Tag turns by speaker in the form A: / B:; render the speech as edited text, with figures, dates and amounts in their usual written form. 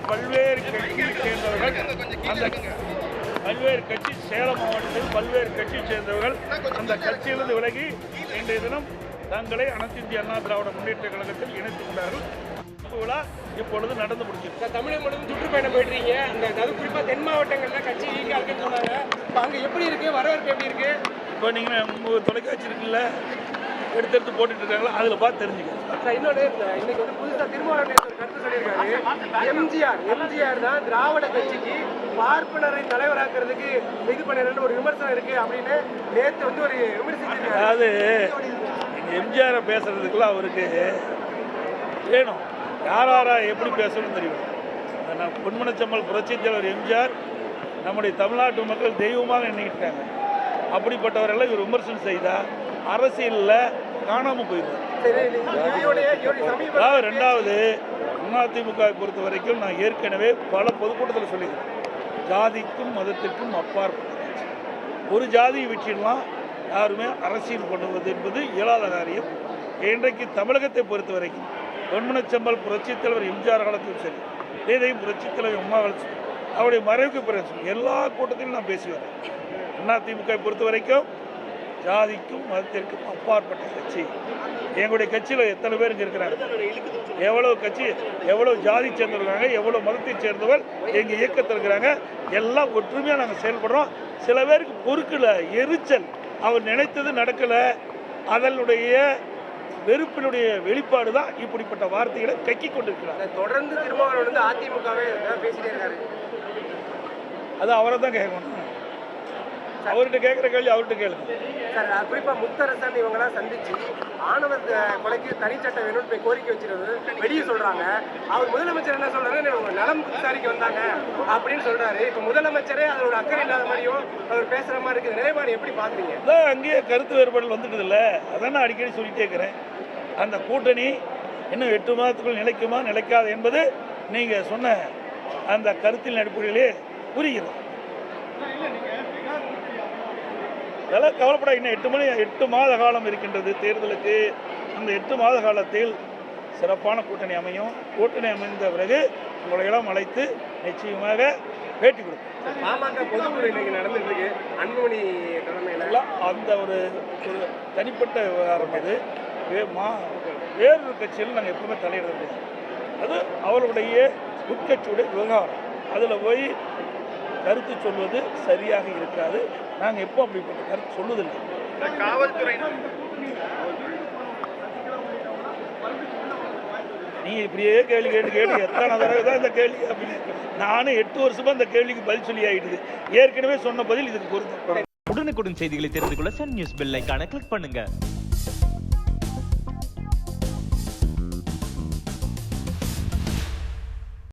A: பல்வேறு கட்சியை சேர்ந்தவர்கள் அந்த பல்வேறு கட்சி சேலம் மாவட்டத்தில் பல்வேறு கட்சியை சேர்ந்தவர்கள் அந்த கட்சியிலிருந்து விலகி இன்றைய தினம் தங்களை அனைத்து இந்திய அண்ணா திராவிட முன்னேற்ற கழகத்தில் இணைத்துக் கொண்டார்கள். விழா இப்பொழுது நடந்து முடிஞ்சிருக்கு.
B: தமிழகம் முழுவதும் சுற்றுப்பயணம் போயிடுறீங்க. அது குறிப்பாக தென் மாவட்டங்களில் கட்சி இருக்குன்னு சொன்னாங்க. இப்போ அங்கே எப்படி இருக்கு, வரவேற்பு எப்படி இருக்கு?
A: இப்போ நீங்கள் தொலைக்காட்சி இருக்குல்ல, எடுத்து போட்டுட்டு இருக்காங்களா, அதில் பார்த்து தெரிஞ்சுக்கணும்.
B: இன்னொன்று, இன்னைக்கு வந்து புதுசாக திருமாவளவன் ஒரு கருத்து சொல்லியிருக்காரு. எம்ஜிஆர் தான் திராவிட கட்சிக்கு பார்ப்பனரை தலைவராக்குறதுக்கு இது பண்ணிடுறன்னு ஒரு விமர்சனம் இருக்கு அப்படின்னு நேற்று வந்து ஒரு விமர்சிச்சிருக்காரு.
A: அதாவது எம்ஜிஆரை பேசுறதுக்குலாம் அவருக்கு வேணும், யாரா எப்படி பேசணும்னு தெரியும். பொன்மனச்செம்மல் புரட்சித் தலைவர் எம்ஜிஆர் நம்முடைய தமிழ்நாட்டு மக்கள் தெய்வமாக எண்ணிக்கிட்டாங்க. அப்படிப்பட்டவரெல்லாம் இவர் விமர்சனம் செய்தால் அரசியலில் காணாமல் போயிடுவார். ரெண்டாவது, அதிமுக பொறுத்த வரைக்கும் நான் ஏற்கனவே பல பொதுக்கூட்டத்தில் சொல்லியிருக்கேன், ஜாதிக்கும் மதத்திற்கும் அப்பாற்பட்ட கட்சி. ஒரு ஜாதியை வச்சிடலாம் யாருமே அரசியல் பண்ணுவது என்பது இயலாத காரியம். இன்றைக்கு தமிழகத்தை பொறுத்த வரைக்கும் பொன்மனச்செம்மல் புரட்சித் தலைவர் எம்ஜிஆர் காலத்திலும் சரி, இதையும் புரட்சித் தலைவர் அம்மா காலத்தில் அவருடைய மறைவுக்கு பிறகு எல்லா கூட்டத்திலும் நான் பேசி வரேன். அதிமுக பொறுத்த வரைக்கும் ஜாதிக்கும் மதத்திற்கும் அப்பாற்பட்ட கட்சி. எங்களுடைய கட்சியில் எத்தனை பேர் இங்கே இருக்கிறாங்க, எவ்வளவு கட்சி, எவ்வளவு ஜாதி சேர்ந்திருக்காங்க, எவ்வளவு மதத்தை சேர்ந்தவர் எங்கள் இயக்கத்தில் இருக்கிறாங்க, எல்லாம் ஒற்றுமையாக நாங்கள் செயல்படுறோம். சில பேருக்கு பொறுக்கல, எரிச்சல், அவர் நினைத்தது நடக்கலை, அதனுடைய வெறுப்பினுடைய வெளிப்பாடு தான் இப்படிப்பட்ட வார்த்தைகளை கக்கி கொண்டிருக்கிறார்.
B: தொடர்ந்து திருமாவளவன் வந்து அதிமுகவே பேசிட்டே இருக்காரு.
A: அது அவரை தான் கேட்கணும், அவர்கிட்ட கேட்குற கேள்வி அவர்கிட்ட கேளுங்க
B: சார். குறிப்பாக முத்தரசன் இவங்கெல்லாம் சந்திச்சு ஆணவர் கொலைக்கு தனிச்சட்டம் வேணும்னு போய் கோரிக்கை வச்சிருந்தது வெளியே சொல்றாங்க. அவர் முதலமைச்சர் என்ன சொல்றாரு, நலம் விசாரிக்க வந்தாங்க அப்படின்னு சொல்றாரு. இப்போ முதலமைச்சரே அதோட அக்கறை இல்லாத மாதிரியும் அவர் பேசுற மாதிரி இருக்குது. நிலைப்பாடு எப்படி பாக்குறீங்க?
A: அதான் அங்கேயே கருத்து வேறுபாடு வந்துட்டு இல்லை, அதான் நான் அடிக்கடி சொல்லிட்டே இருக்கிறேன். அந்த கூட்டணி இன்னும் 8 மாதத்துக்குள் நிலைக்குமா நிலைக்காது என்பது நீங்கள் சொன்ன அந்த கருத்தின் அடிப்படையிலே புரிகிறது. அதெல்லாம் கவலைப்பட, இன்னும் 8 மாத காலம் இருக்கின்றது தேர்தலுக்கு. அந்த 8 மாத காலத்தில் சிறப்பான கூட்டணி அமையும். கூட்டணி அமைந்த பிறகு உங்களை எல்லாம் அழைத்து நிச்சயமாக பேட்டி கொடுக்கும்.
B: பாமக பொதுக்குழு இன்னைக்கு நடந்துட்டு இருக்கு, அன்புமணி தலைமையில்.
A: அந்த ஒரு தனிப்பட்ட விவகாரம் அது. வேறொரு கட்சியில் நாங்கள் எப்பவுமே தலையிட முடியாது. அது அவர்களுடைய உட்கட்சியுடைய விவகாரம். அதில் போய் கருத்து சொல்வது சரியாக இருக்காது. நாங்கள் எப்போ அப்படிப்பட்ட கருத்து சொல்லுதில்லை.
B: காவல்துறை
A: நீங்கள் இப்படியே கேள்வி கேட்டு எத்தனை தடவை தான் இந்த கேள்வி அப்படின்னு நானும் 8 வருஷமாக இந்த கேள்விக்கு பதில் சொல்லி ஆகிடுது. ஏற்கனவே சொன்ன பதில் இதுக்கு பொருத்தம்.
C: உடனுக்குடன் செய்திகளை தெரிந்து கொள்ள சன் நியூஸ் பெல் ஐகானை கிளிக் பண்ணுங்க.